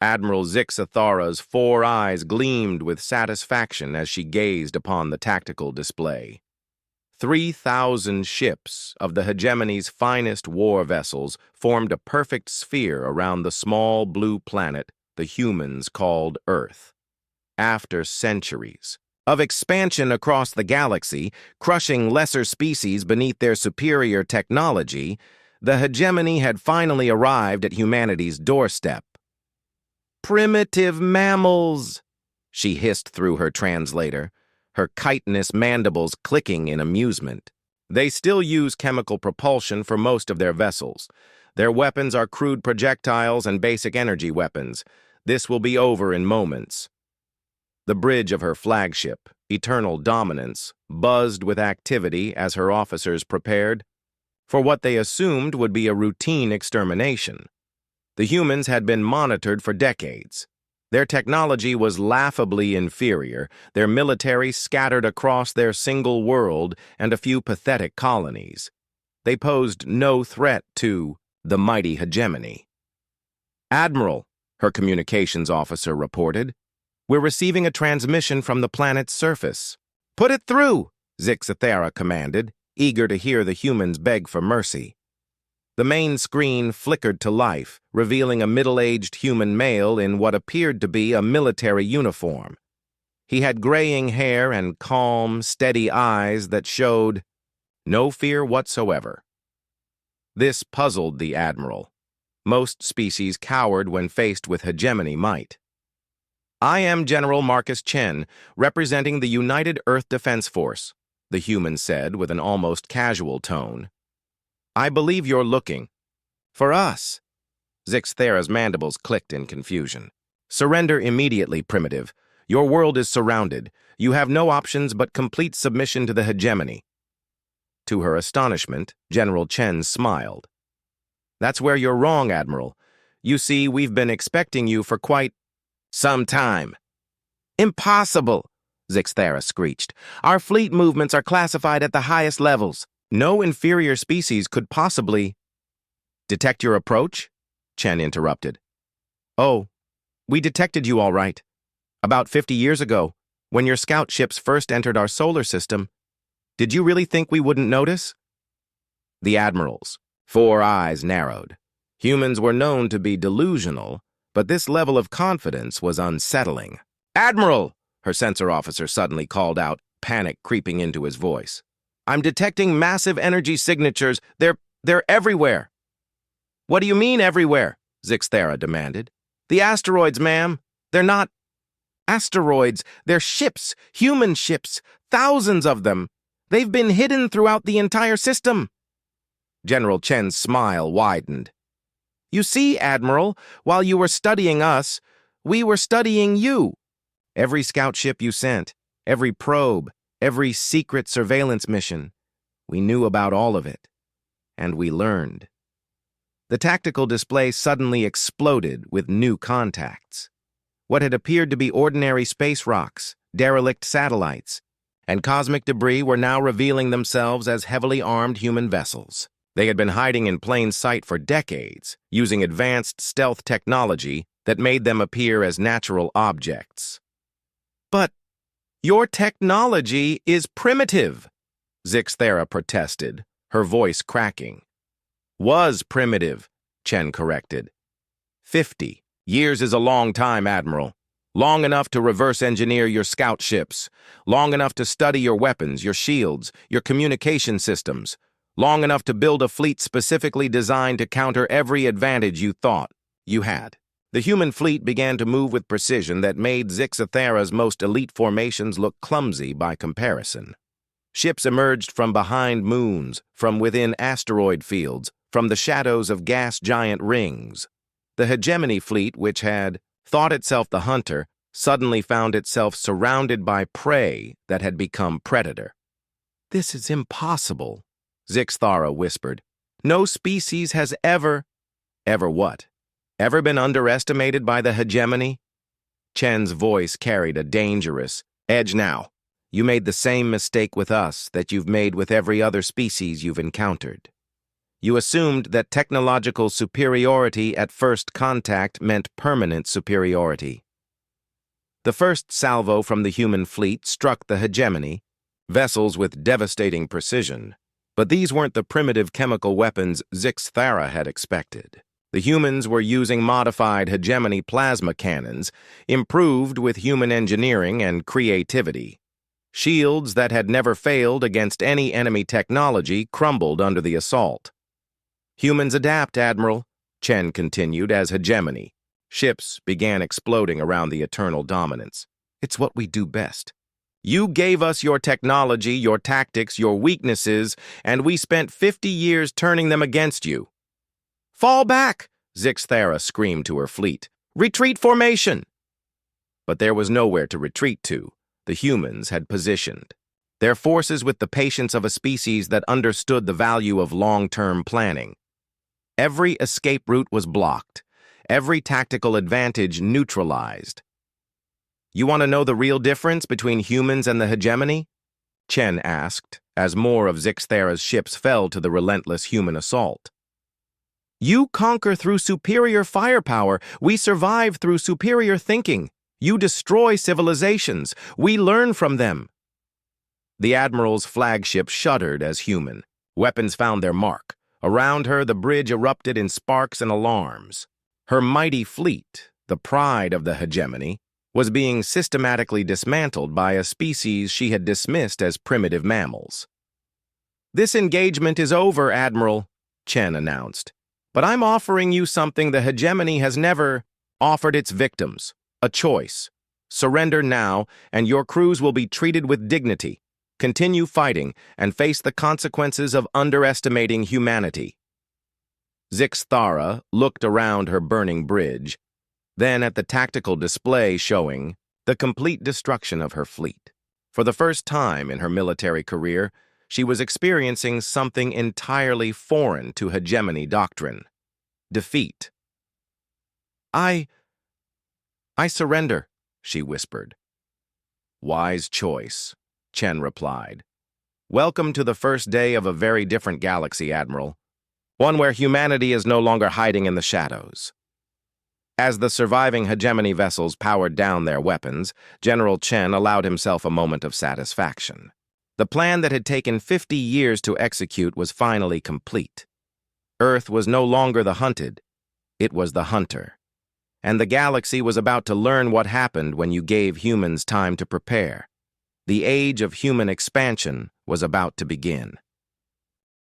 Admiral Zixathara's 4 eyes gleamed with satisfaction as she gazed upon the tactical display. 3,000 ships of the hegemony's finest war vessels formed a perfect sphere around the small blue planet the humans called Earth. After centuries of expansion across the galaxy, crushing lesser species beneath their superior technology, the hegemony had finally arrived at humanity's doorstep. "Primitive mammals," she hissed through her translator, her chitinous mandibles clicking in amusement. "They still use chemical propulsion for most of their vessels. Their weapons are crude projectiles and basic energy weapons. This will be over in moments." The bridge of her flagship, Eternal Dominance, buzzed with activity as her officers prepared for what they assumed would be a routine extermination. The humans had been monitored for decades. Their technology was laughably inferior, their military scattered across their single world and a few pathetic colonies. They posed no threat to the mighty hegemony. "Admiral," her communications officer reported, "we're receiving a transmission from the planet's surface." "Put it through," Zixathara commanded, eager to hear the humans beg for mercy. The main screen flickered to life, revealing a middle-aged human male in what appeared to be a military uniform. He had graying hair and calm, steady eyes that showed no fear whatsoever. This puzzled the Admiral. Most species cowered when faced with hegemony might. "I am General Marcus Chen, representing the United Earth Defense Force," the human said with an almost casual tone. "I believe you're looking for us." Zixathara's mandibles clicked in confusion. "Surrender immediately, Primitive. Your world is surrounded. You have no options but complete submission to the hegemony." To her astonishment, General Chen smiled. "That's where you're wrong, Admiral. You see, we've been expecting you for quite some time." "Impossible," Zixathara screeched. "Our fleet movements are classified at the highest levels. No inferior species could possibly—" "Detect your approach?" Chen interrupted. "Oh, we detected you all right. About 50 years ago, when your scout ships first entered our solar system. Did you really think we wouldn't notice?" The Admiral's 4 eyes narrowed. Humans were known to be delusional, but this level of confidence was unsettling. "Admiral!" her sensor officer suddenly called out, panic creeping into his voice. "I'm detecting massive energy signatures. They're everywhere." "What do you mean, everywhere?" Zixathara demanded. "The asteroids, ma'am. They're not asteroids. They're ships, human ships, thousands of them. They've been hidden throughout the entire system." General Chen's smile widened. "You see, Admiral, while you were studying us, we were studying you. Every scout ship you sent, every probe, every secret surveillance mission, we knew about all of it. And we learned." The tactical display suddenly exploded with new contacts. What had appeared to be ordinary space rocks, derelict satellites, and cosmic debris were now revealing themselves as heavily armed human vessels. They had been hiding in plain sight for decades, using advanced stealth technology that made them appear as natural objects. "But your technology is primitive," Zixathara protested, her voice cracking. "Was primitive," Chen corrected. 50 years is a long time, Admiral. Long enough to reverse engineer your scout ships. Long enough to study your weapons, your shields, your communication systems. Long enough to build a fleet specifically designed to counter every advantage you thought you had. The human fleet began to move with precision that made Zixathara's most elite formations look clumsy by comparison. Ships emerged from behind moons, from within asteroid fields, from the shadows of gas giant rings. The hegemony fleet, which had thought itself the hunter, suddenly found itself surrounded by prey that had become predator. "This is impossible," Zixathara whispered. "No species has ever—" "Ever what? Ever been underestimated by the hegemony?" Chen's voice carried a dangerous edge. "Now, you made the same mistake with us that you've made with every other species you've encountered. You assumed that technological superiority at first contact meant permanent superiority. The first salvo from the human fleet struck the hegemony, vessels with devastating precision. But these weren't the primitive chemical weapons Zixthara had expected. The humans were using modified hegemony plasma cannons, improved with human engineering and creativity. Shields that had never failed against any enemy technology crumbled under the assault. Humans adapt, Admiral, Chen continued as hegemony. Ships began exploding around the eternal dominance. It's what we do best. You gave us your technology, your tactics, your weaknesses, and we spent 50 years turning them against you. Fall back, Zixthara screamed to her fleet. Retreat formation! But there was nowhere to retreat to. The humans had positioned their forces with the patience of a species that understood the value of long-term planning. Every escape route was blocked, every tactical advantage neutralized. You want to know the real difference between humans and the hegemony? Chen asked, as more of Zixthara's ships fell to the relentless human assault. You conquer through superior firepower. We survive through superior thinking. You destroy civilizations. We learn from them. The Admiral's flagship shuddered as human. Weapons found their mark. Around her, the bridge erupted in sparks and alarms. Her mighty fleet, the pride of the hegemony, was being systematically dismantled by a species she had dismissed as primitive mammals. This engagement is over, Admiral, Chen announced. But I'm offering you something the hegemony has never offered its victims, a choice. Surrender now, and your crews will be treated with dignity. Continue fighting and face the consequences of underestimating humanity. Zixthara looked around her burning bridge, then at the tactical display showing the complete destruction of her fleet. For the first time in her military career, she was experiencing something entirely foreign to hegemony doctrine: defeat. I surrender, she whispered. Wise choice, Chen replied. Welcome to the first day of a very different galaxy, Admiral. One where humanity is no longer hiding in the shadows. As the surviving hegemony vessels powered down their weapons, General Chen allowed himself a moment of satisfaction. The plan that had taken 50 years to execute was finally complete. Earth was no longer the hunted, it was the hunter. And the galaxy was about to learn what happened when you gave humans time to prepare. The age of human expansion was about to begin.